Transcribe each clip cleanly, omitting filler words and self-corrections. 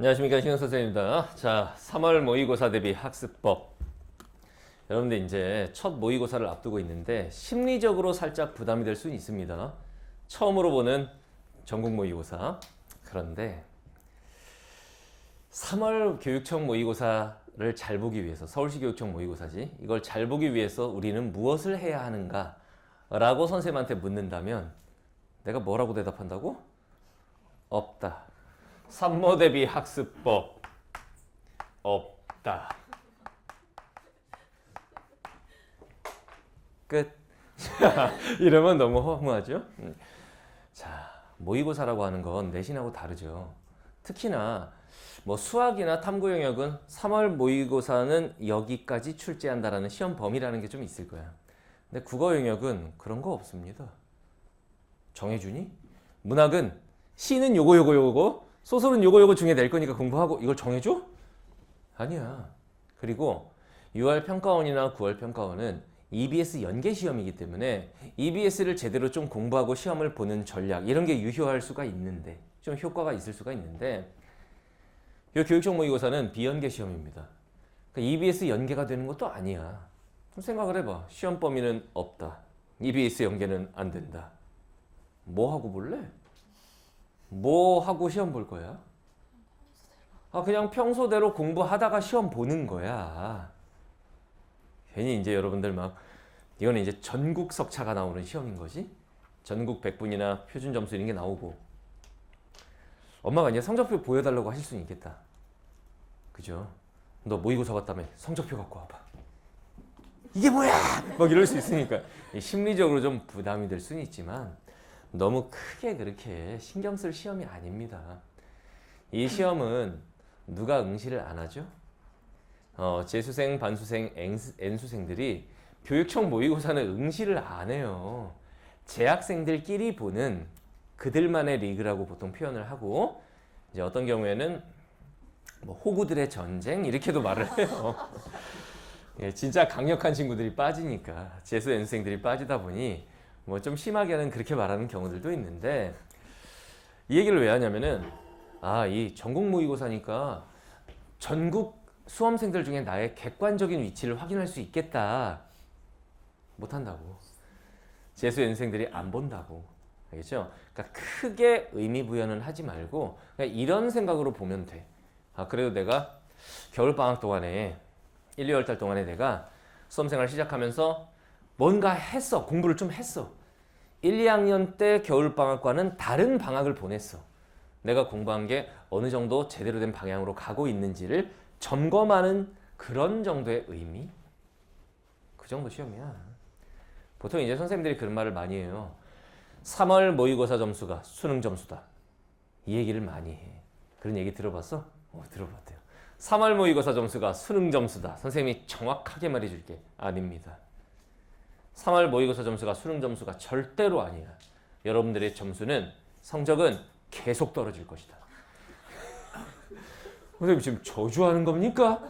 안녕하십니까, 신영 선생님입니다. 자, 3월 모의고사 대비 학습법. 여러분들 이제 첫 모의고사를 앞두고 있는데 심리적으로 살짝 부담이 될 수는 있습니다. 처음으로 보는 전국 모의고사. 그런데 3월 교육청 모의고사를 잘 보기 위해서, 서울시 교육청 모의고사지, 이걸 잘 보기 위해서 우리는 무엇을 해야 하는가? 라고 선생님한테 묻는다면 내가 뭐라고 대답한다고? 없다. 산모 대비 학습법 없다. 끝. 이러면 너무 허무하죠? 자, 모의고사라고 하는 건 내신하고 다르죠. 특히나 뭐 수학이나 탐구 영역은 3월 모의고사는 여기까지 출제한다라는 시험 범위라는 게 좀 있을 거야. 근데 국어 영역은 그런 거 없습니다. 정해주니? 문학은 시는 요거 소설은 요거 중에 낼 거니까 공부하고 이걸 정해줘? 아니야. 그리고 6월 평가원이나 9월 평가원은 EBS 연계 시험이기 때문에 EBS를 제대로 좀 공부하고 시험을 보는 전략 이런 게 유효할 수가 있는데 좀 효과가 있을 수가 있는데 이 교육청 모의고사는 비연계 시험입니다. 그러니까 EBS 연계가 되는 것도 아니야. 좀 생각을 해봐. 시험 범위는 없다. EBS 연계는 안 된다. 뭐 하고 볼래? 뭐 하고 시험 볼 거야? 그냥 평소대로 공부하다가 시험 보는 거야. 괜히 이제 여러분들 막 이거는 이제 전국 석차가 나오는 시험인 거지. 전국 100분이나 표준 점수 이런 게 나오고 엄마가 이제 성적표 보여달라고 하실 수는 있겠다. 그죠? 너 모의고사 봤다며 성적표 갖고 와봐. 이게 뭐야? 막 이럴 수 있으니까 심리적으로 좀 부담이 될 수는 있지만 너무 크게 그렇게 신경 쓸 시험이 아닙니다. 이 시험은 누가 응시를 안 하죠? 재수생, 반수생, N수생들이 교육청 모의고사는 응시를 안 해요. 재학생들끼리 보는 그들만의 리그라고 보통 표현을 하고 이제 어떤 경우에는 뭐 호구들의 전쟁 이렇게도 말을 해요. 예, 진짜 강력한 친구들이 빠지니까 재수 N수생들이 빠지다 보니 뭐 좀 심하게는 그렇게 말하는 경우들도 있는데 이 얘기를 왜 하냐면은 이 전국 모의고사니까 전국 수험생들 중에 나의 객관적인 위치를 확인할 수 있겠다. 못한다고. 재수 N생들이 안 본다고. 알겠죠? 그러니까 크게 의미 부여는 하지 말고 그냥 이런 생각으로 보면 돼. 그래도 내가 겨울방학 동안에 1, 2월 달 동안에 내가 수험생활 시작하면서 뭔가 했어. 공부를 좀 했어. 1, 2학년 때 겨울방학과는 다른 방학을 보냈어. 내가 공부한 게 어느 정도 제대로 된 방향으로 가고 있는지를 점검하는 그런 정도의 의미? 그 정도 시험이야. 보통 이제 선생님들이 그런 말을 많이 해요. 3월 모의고사 점수가 수능 점수다. 이 얘기를 많이 해. 그런 얘기 들어봤어? 들어봤대요. 3월 모의고사 점수가 수능 점수다. 선생님이 정확하게 말해줄게. 아닙니다. 3월 모의고사 점수가 수능 점수가 절대로 아니야. 여러분들의 점수는 성적은 계속 떨어질 것이다. 선생님 지금 저주하는 겁니까?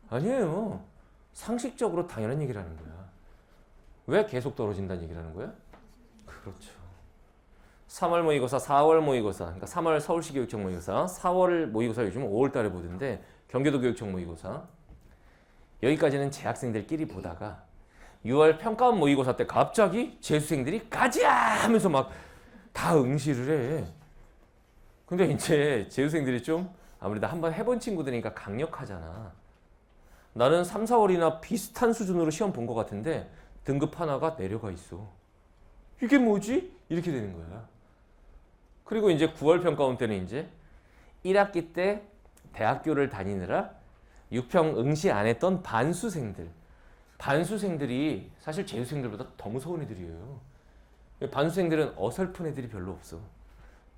아니에요. 상식적으로 당연한 얘기를 하는 거야. 왜 계속 떨어진다는 얘기를 하는 거야? 그렇죠. 3월 모의고사, 4월 모의고사, 그러니까 3월 서울시 교육청 모의고사, 4월 모의고사 요즘 5월 달에 보던데 경기도 교육청 모의고사 여기까지는 재학생들끼리 보다가 6월 평가원 모의고사 때 갑자기 재수생들이 가자 하면서 막 다 응시를 해. 근데 이제 재수생들이 좀 아무래도 한번 해본 친구들이니까 강력하잖아. 나는 3, 4월이나 비슷한 수준으로 시험 본 것 같은데 등급 하나가 내려가 있어. 이게 뭐지? 이렇게 되는 거야. 그리고 이제 9월 평가원 때는 이제 1학기 때 대학교를 다니느라 6평 응시 안 했던 반수생들이 사실 재수생들보다 더 무서운 애들이에요. 반수생들은 어설픈 애들이 별로 없어.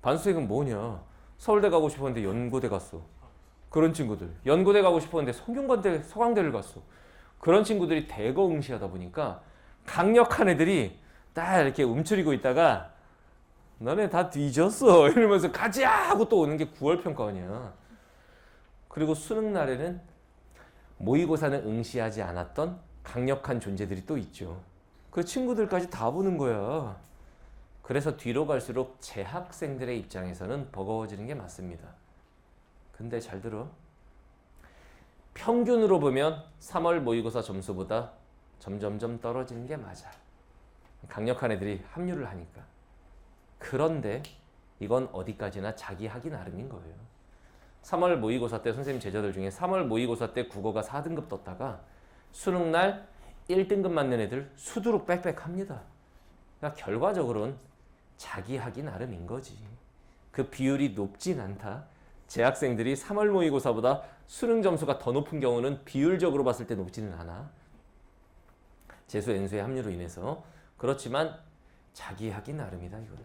반수생은 뭐냐? 서울대 가고 싶었는데 연고대 갔어. 그런 친구들. 연고대 가고 싶었는데 성균관대, 서강대를 갔어. 그런 친구들이 대거 응시하다 보니까 강력한 애들이 딱 이렇게 움츠리고 있다가 너네 다 뒤졌어 이러면서 가자 하고 또 오는 게 9월 평가원이야. 그리고 수능 날에는 모의고사는 응시하지 않았던 강력한 존재들이 또 있죠. 그 친구들까지 다 보는 거야. 그래서 뒤로 갈수록 재학생들의 입장에서는 버거워지는 게 맞습니다. 근데 잘 들어. 평균으로 보면 3월 모의고사 점수보다 점점점 떨어지는 게 맞아. 강력한 애들이 합류를 하니까. 그런데 이건 어디까지나 자기 하기 나름인 거예요. 3월 모의고사 때 선생님 제자들 중에 3월 모의고사 때 국어가 4등급 떴다가 수능날 1등급 맞는 애들 수두룩 빽빽합니다. 그러니까 결과적으로는 자기 하기 나름인 거지. 그 비율이 높진 않다. 재학생들이 3월 모의고사보다 수능 점수가 더 높은 경우는 비율적으로 봤을 때 높지는 않아. 재수, N수의 합류로 인해서. 그렇지만 자기 하기 나름이다 이거는.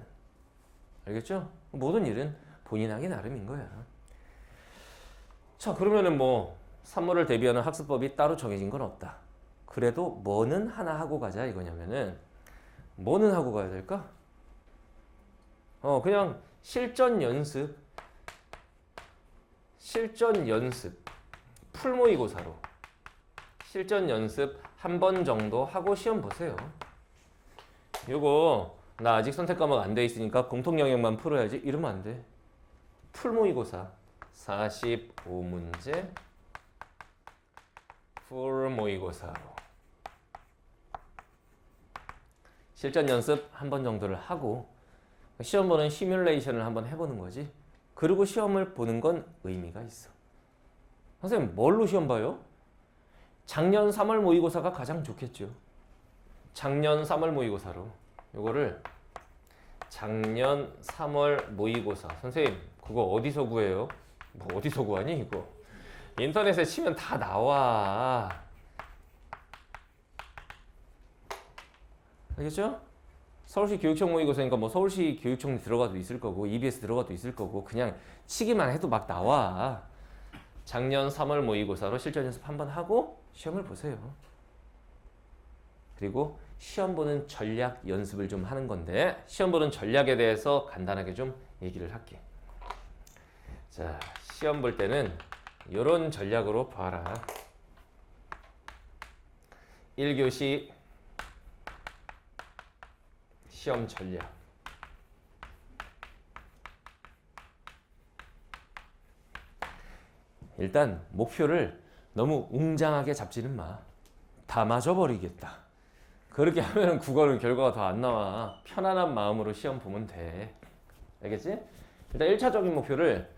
알겠죠? 모든 일은 본인 하기 나름인 거야. 자, 그러면은 뭐 3월을 대비하는 학습법이 따로 정해진 건 없다. 그래도 뭐는 하나 하고 가자 이거냐면은 뭐는 하고 가야 될까? 그냥 실전 연습 풀모의고사로 실전 연습 한 번 정도 하고 시험 보세요. 요거 나 아직 선택 과목 안 돼 있으니까 공통 영역만 풀어야지 이러면 안 돼. 풀모의고사 45문제 풀모의고사로 실전 연습 한 번 정도를 하고 시험 보는 시뮬레이션을 한번 해보는 거지. 그리고 시험을 보는 건 의미가 있어. 선생님 뭘로 시험 봐요? 작년 3월 모의고사가 가장 좋겠죠. 작년 3월 모의고사로 요거를 작년 3월 모의고사 선생님 그거 어디서 구해요? 뭐 어디서 구하니 이거? 인터넷에 치면 다 나와. 알겠죠? 서울시 교육청 모의고사니까 뭐 서울시 교육청 들어가도 있을 거고 EBS 들어가도 있을 거고 그냥 치기만 해도 막 나와. 작년 3월 모의고사로 실전 연습 한번 하고 시험을 보세요. 그리고 시험 보는 전략 연습을 좀 하는 건데 시험 보는 전략에 대해서 간단하게 좀 얘기를 할게. 자, 시험 볼 때는 이런 전략으로 봐라. 1교시 시험 전략. 일단 목표를 너무 웅장하게 잡지는 마. 다 맞아버리겠다. 그렇게 하면 국어는 결과가 더 안 나와. 편안한 마음으로 시험 보면 돼. 알겠지? 일단 1차적인 목표를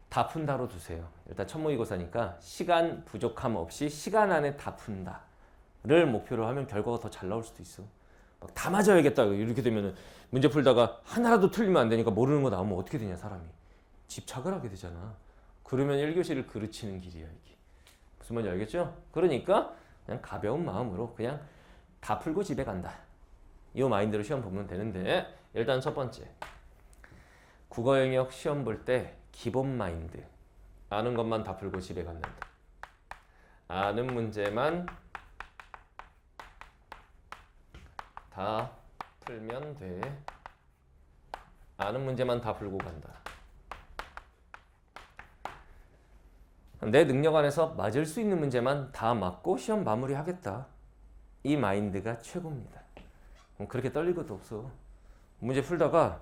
다 푼다로 두세요. 일단 첫 모의고사니까 시간 부족함 없이 시간 안에 다 푼다를 목표로 하면 결과가 더 잘 나올 수도 있어. 막 다 맞아야겠다 이렇게 되면 문제 풀다가 하나라도 틀리면 안 되니까 모르는 거 나오면 어떻게 되냐 사람이. 집착을 하게 되잖아. 그러면 1교시를 그르치는 길이야 이게. 무슨 말인지 알겠죠? 그러니까 그냥 가벼운 마음으로 그냥 다 풀고 집에 간다. 이 마인드로 시험 보면 되는데 일단 첫 번째 국어 영역 시험 볼 때 기본 마인드 아는 것만 다 풀고 집에 간다. 아는 문제만 다 풀면 돼. 아는 문제만 다 풀고 간다. 내 능력 안에서 맞을 수 있는 문제만 다 맞고 시험 마무리하겠다. 이 마인드가 최고입니다. 그렇게 떨릴 것도 없어. 문제 풀다가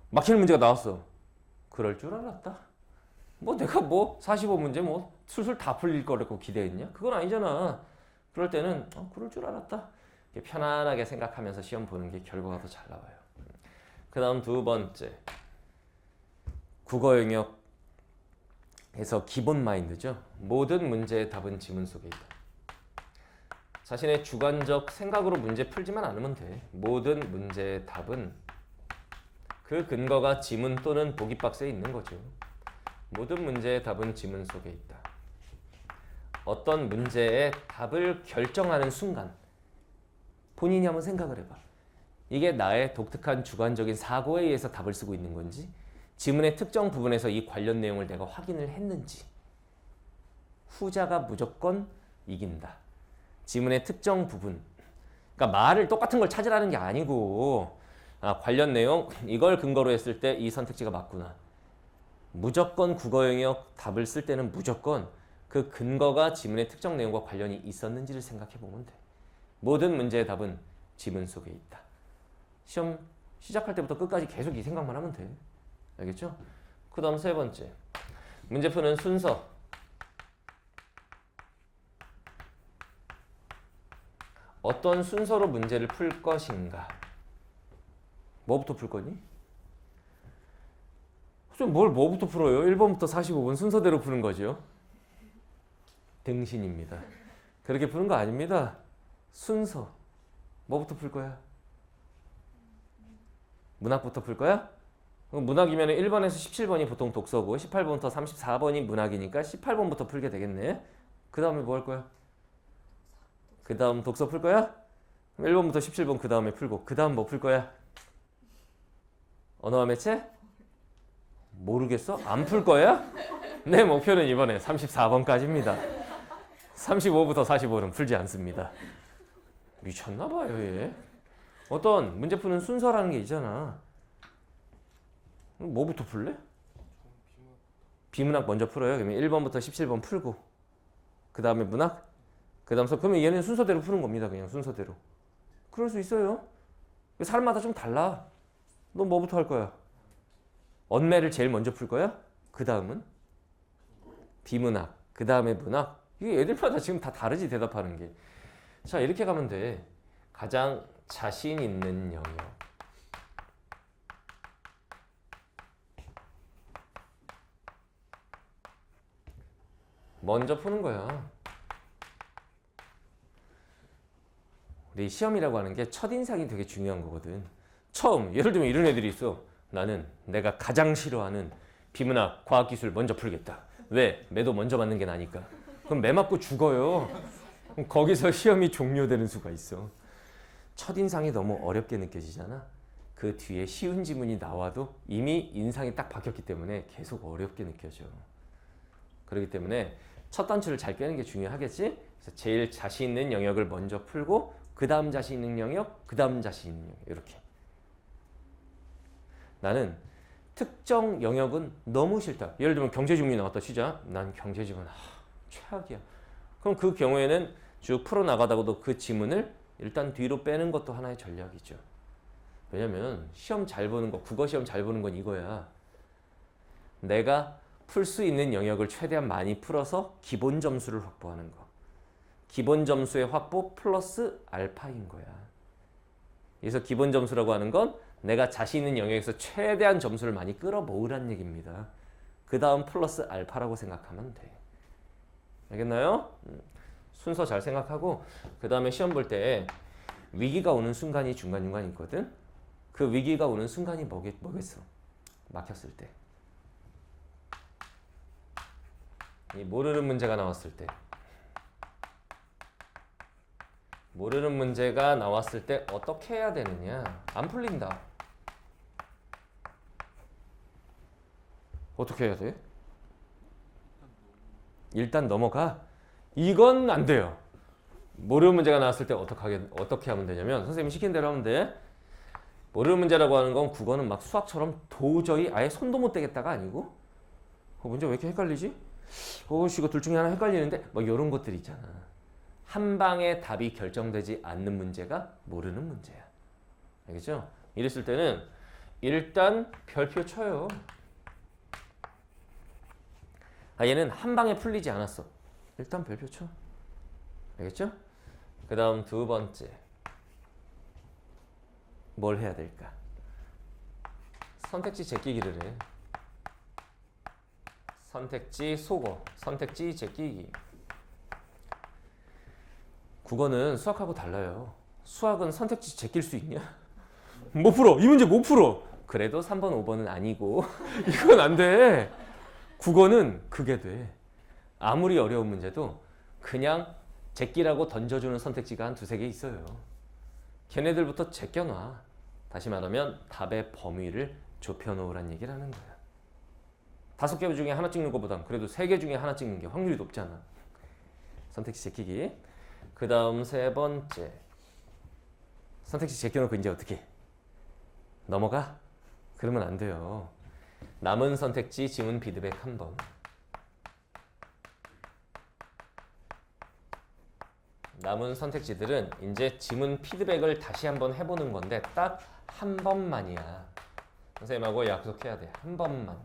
막히는 문제가 나왔어. 그럴 줄 알았다. 뭐 내가 뭐 45문제 뭐 술술 다 풀릴 거라고 기대했냐? 그건 아니잖아. 그럴 때는 그럴 줄 알았다. 편안하게 생각하면서 시험 보는 게 결과가 더 잘 나와요. 그 다음 두 번째 국어 영역에서 기본 마인드죠. 모든 문제의 답은 지문 속에 있다. 자신의 주관적 생각으로 문제 풀지만 않으면 돼. 모든 문제의 답은 그 근거가 지문 또는 보기 박스에 있는 거죠. 모든 문제의 답은 지문 속에 있다. 어떤 문제의 답을 결정하는 순간 본인이 한번 생각을 해봐. 이게 나의 독특한 주관적인 사고에 의해서 답을 쓰고 있는 건지 지문의 특정 부분에서 이 관련 내용을 내가 확인을 했는지. 후자가 무조건 이긴다. 지문의 특정 부분. 그러니까 말을 똑같은 걸 찾으라는 게 아니고 관련 내용 이걸 근거로 했을 때 이 선택지가 맞구나. 무조건 국어 영역 답을 쓸 때는 무조건 그 근거가 지문의 특정 내용과 관련이 있었는지를 생각해 보면 돼. 모든 문제의 답은 지문 속에 있다. 시험 시작할 때부터 끝까지 계속 이 생각만 하면 돼. 알겠죠? 그 다음 세 번째. 문제 푸는 순서. 어떤 순서로 문제를 풀 것인가. 뭐부터 풀 거니? 뭐부터 풀어요? 1번부터 45번 순서대로 푸는 거죠. 등신입니다. 그렇게 푸는 거 아닙니다. 순서. 뭐부터 풀 거야? 문학부터 풀 거야? 문학이면 1번에서 17번이 보통 독서고 18번부터 34번이 문학이니까 18번부터 풀게 되겠네. 그 다음에 뭐 할 거야? 그 다음 독서 풀 거야? 1번부터 17번 그 다음에 풀고 그 다음 뭐 풀 거야? 언어와 매체? 모르겠어? 안 풀 거야? 내 목표는 이번에 34번까지입니다. 35부터 45는 풀지 않습니다. 미쳤나 봐요, 얘. 어떤 문제 푸는 순서라는 게 있잖아. 뭐부터 풀래? 비문학 먼저 풀어요. 그러면 1번부터 17번 풀고 그 다음에 문학? 그 다음 그러면 얘는 순서대로 푸는 겁니다. 그냥 순서대로. 그럴 수 있어요. 사람마다 좀 달라. 너 뭐부터 할 거야? 언매를 제일 먼저 풀 거야? 그 다음은? 비문학. 그 다음에 문학. 이게 애들마다 지금 다 다르지 대답하는 게. 자 이렇게 가면 돼. 가장 자신 있는 영역. 먼저 푸는 거야. 우리 시험이라고 하는 게 첫인상이 되게 중요한 거거든. 처음 예를 들면 이런 애들이 있어. 나는 내가 가장 싫어하는 비문학, 과학기술 먼저 풀겠다. 왜? 매도 먼저 맞는 게 나니까. 그럼 매 맞고 죽어요. 그럼 거기서 시험이 종료되는 수가 있어. 첫인상이 너무 어렵게 느껴지잖아. 그 뒤에 쉬운 지문이 나와도 이미 인상이 딱 바뀌었기 때문에 계속 어렵게 느껴져. 그렇기 때문에 첫 단추를 잘 꿰는 게 중요하겠지? 그래서 제일 자신 있는 영역을 먼저 풀고 그 다음 자신 있는 영역, 그 다음 자신 있는 영역 이렇게. 나는 특정 영역은 너무 싫다. 예를 들면 경제지문이 나왔다 치자. 난 경제지문 최악이야. 그럼 그 경우에는 쭉 풀어나가다가도 그 지문을 일단 뒤로 빼는 것도 하나의 전략이죠. 왜냐면 시험 잘 보는 거, 국어 시험 잘 보는 건 이거야. 내가 풀 수 있는 영역을 최대한 많이 풀어서 기본 점수를 확보하는 거. 기본 점수의 확보 플러스 알파인 거야. 그래서 기본 점수라고 하는 건 내가 자신 있는 영역에서 최대한 점수를 많이 끌어모으란 얘기입니다. 그 다음 플러스 알파라고 생각하면 돼. 알겠나요? 순서 잘 생각하고 그 다음에 시험 볼 때 위기가 오는 순간이 중간중간 있거든. 그 위기가 오는 순간이 뭐겠어? 막혔을 때. 이 모르는 문제가 나왔을 때. 모르는 문제가 나왔을 때 어떻게 해야 되느냐? 안 풀린다. 어떻게 해야 돼? 일단 넘어가? 이건 안 돼요. 모르는 문제가 나왔을 때 어떻게 하면 되냐면 선생님이 시킨 대로 하면 돼. 모르는 문제라고 하는 건 국어는 막 수학처럼 도저히 아예 손도 못 대겠다가 아니고 문제 왜 이렇게 헷갈리지? 이거 둘 중에 하나 헷갈리는데 뭐 이런 것들 있잖아. 한 방에 답이 결정되지 않는 문제가 모르는 문제야. 알겠죠? 이랬을 때는 일단 별표 쳐요. 얘는 한 방에 풀리지 않았어. 일단 별표 쳐. 알겠죠? 그 다음 두 번째. 뭘 해야 될까? 선택지 제끼기를 해. 선택지 속어, 선택지 제끼기. 국어는 수학하고 달라요. 수학은 선택지 제낄 수 있냐? 못 풀어. 이 문제 못 풀어. 그래도 3번, 5번은 아니고 이건 안 돼. 국어는 그게 돼. 아무리 어려운 문제도 그냥 제끼라고 던져주는 선택지가 한 두세 개 있어요. 걔네들부터 제껴놔. 다시 말하면 답의 범위를 좁혀놓으란 얘기를 하는 거야. 5개 중에 하나 찍는 것보단 그래도 3개 중에 하나 찍는 게 확률이 높잖아. 선택지 제끼기. 그 다음 세 번째. 선택지 제껴놓고 이제 어떻게 해? 넘어가? 그러면 안 돼요. 남은 선택지 지문 피드백 한 번. 남은 선택지들은 이제 지문 피드백을 다시 한번 해보는 건데 딱 한 번만이야. 선생님하고 약속해야 돼. 한 번만.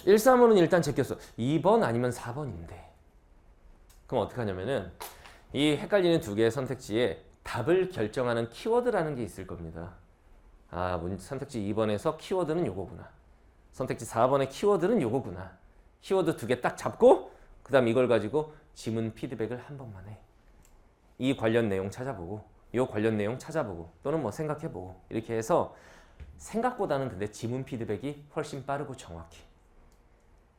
1, 3으로는 일단 제꼈어. 2번 아니면 4번인데. 그럼 어떻게 하냐면은 이 헷갈리는 두 개의 선택지에 답을 결정하는 키워드라는 게 있을 겁니다. 아, 선택지 2번에서 키워드는 요거구나. 선택지 4번의 키워드는 요거구나. 키워드 두 개 딱 잡고 그 다음 이걸 가지고 지문 피드백을 한 번만 해. 이 관련 내용 찾아보고 요 관련 내용 찾아보고 또는 뭐 생각해보고 이렇게 해서 생각보다는 근데 지문 피드백이 훨씬 빠르고 정확해.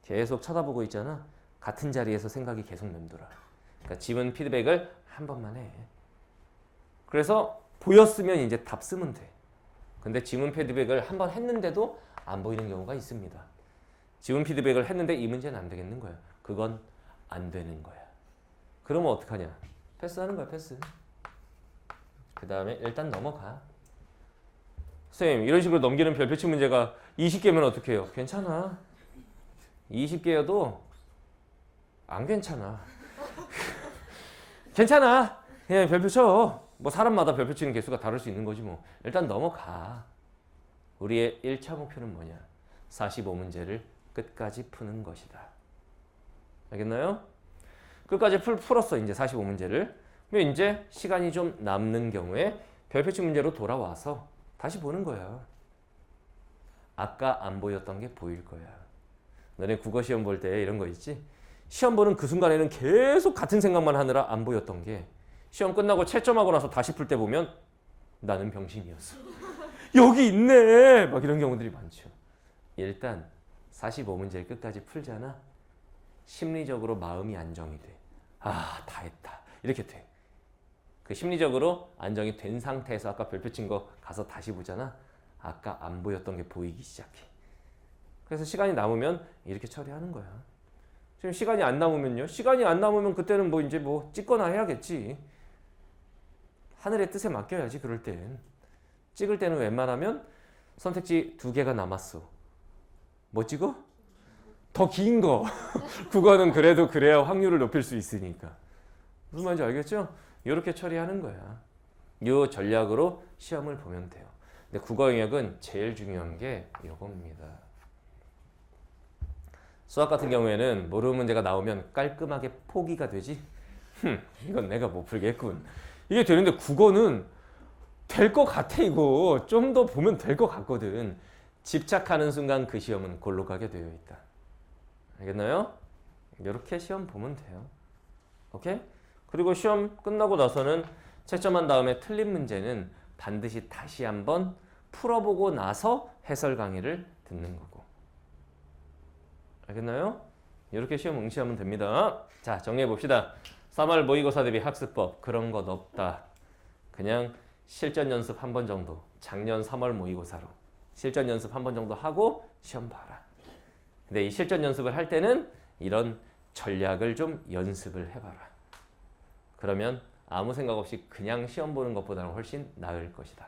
계속 쳐다보고 있잖아. 같은 자리에서 생각이 계속 맴돌아. 그러니까 지문 피드백을 한 번만 해. 그래서 보였으면 이제 답 쓰면 돼. 근데 지문 피드백을 한 번 했는데도 안 보이는 경우가 있습니다. 지문 피드백을 했는데 이 문제는 안 되겠는 거야. 그건 안 되는 거야. 그러면 어떡하냐? 패스하는 거야, 패스. 그 다음에 일단 넘어가. 선생님, 이런 식으로 넘기는 별표치 문제가 20개면 어떻게 해요? 괜찮아. 20개여도 안 괜찮아. 괜찮아. 그냥 별표 쳐. 뭐 사람마다 별표 치는 개수가 다를 수 있는 거지 뭐. 일단 넘어가. 우리의 1차 목표는 뭐냐? 45문제를 끝까지 푸는 것이다. 알겠나요? 끝까지 풀었어. 이제 45문제를. 그럼 이제 시간이 좀 남는 경우에 별표치 문제로 돌아와서 다시 보는 거야. 아까 안 보였던 게 보일 거야. 너네 국어 시험 볼 때 이런 거 있지? 시험 보는 그 순간에는 계속 같은 생각만 하느라 안 보였던 게 시험 끝나고 채점하고 나서 다시 풀 때 보면 나는 병신이었어. 여기 있네! 막 이런 경우들이 많죠. 일단 45문제를 끝까지 풀잖아. 심리적으로 마음이 안정이 돼. 아, 다 했다. 이렇게 돼. 그 심리적으로 안정이 된 상태에서 아까 별표 친 거 가서 다시 보잖아. 아까 안 보였던 게 보이기 시작해. 그래서 시간이 남으면 이렇게 처리하는 거야. 지금 시간이 안 남으면요. 시간이 안 남으면 그때는 뭐 이제 뭐 찍거나 해야겠지. 하늘의 뜻에 맡겨야지. 그럴 땐. 찍을 때는 웬만하면 선택지 2개가 남았어. 뭐 찍어? 더 긴 거. 국어는 그래도 그래야 확률을 높일 수 있으니까. 무슨 말인지 알겠죠? 이렇게 처리하는 거야. 이 전략으로 시험을 보면 돼요. 근데 국어 영역은 제일 중요한 게 이겁니다. 수학 같은 경우에는 모르는 문제가 나오면 깔끔하게 포기가 되지. 이건 내가 못 풀겠군. 이게 되는데 국어는 될 것 같아. 이거 좀 더 보면 될 것 같거든. 집착하는 순간 그 시험은 골로 가게 되어 있다. 알겠나요? 이렇게 시험 보면 돼요. 오케이? 그리고 시험 끝나고 나서는 채점한 다음에 틀린 문제는 반드시 다시 한번 풀어보고 나서 해설 강의를 듣는 거고. 알겠나요? 이렇게 시험 응시하면 됩니다. 자, 정리해 봅시다. 3월 모의고사 대비 학습법 그런 것 없다. 그냥 실전 연습 한 번 정도. 작년 3월 모의고사로 실전 연습 한 번 정도 하고 시험 봐라. 근데 이 실전 연습을 할 때는 이런 전략을 좀 연습을 해봐라. 그러면 아무 생각 없이 그냥 시험 보는 것보다는 훨씬 나을 것이다.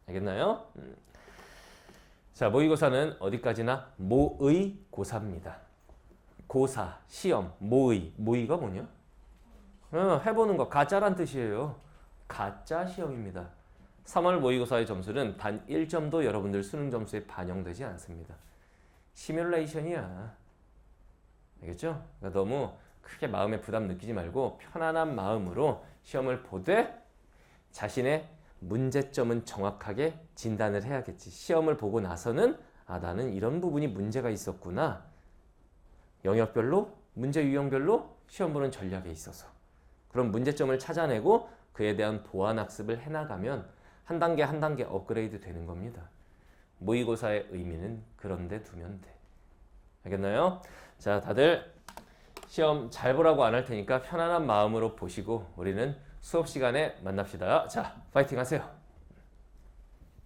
알겠나요? 자, 모의고사는 어디까지나 모의고사입니다. 고사, 시험, 모의가 뭐냐? 해보는 거, 가짜란 뜻이에요. 가짜 시험입니다. 3월 모의고사의 점수는 단 1점도 여러분들 수능 점수에 반영되지 않습니다. 시뮬레이션이야. 알겠죠? 그러니까 너무 크게 마음에 부담 느끼지 말고 편안한 마음으로 시험을 보되 자신의 문제점은 정확하게 진단을 해야겠지. 시험을 보고 나서는 아, 나는 이런 부분이 문제가 있었구나. 영역별로, 문제 유형별로 시험 보는 전략에 있어서. 그런 문제점을 찾아내고 그에 대한 보완 학습을 해나가면 한 단계 한 단계 업그레이드 되는 겁니다. 모의고사의 의미는 그런 데 두면 돼. 알겠나요? 자, 다들 시험 잘 보라고 안 할 테니까 편안한 마음으로 보시고 우리는 수업 시간에 만납시다. 자, 파이팅 하세요.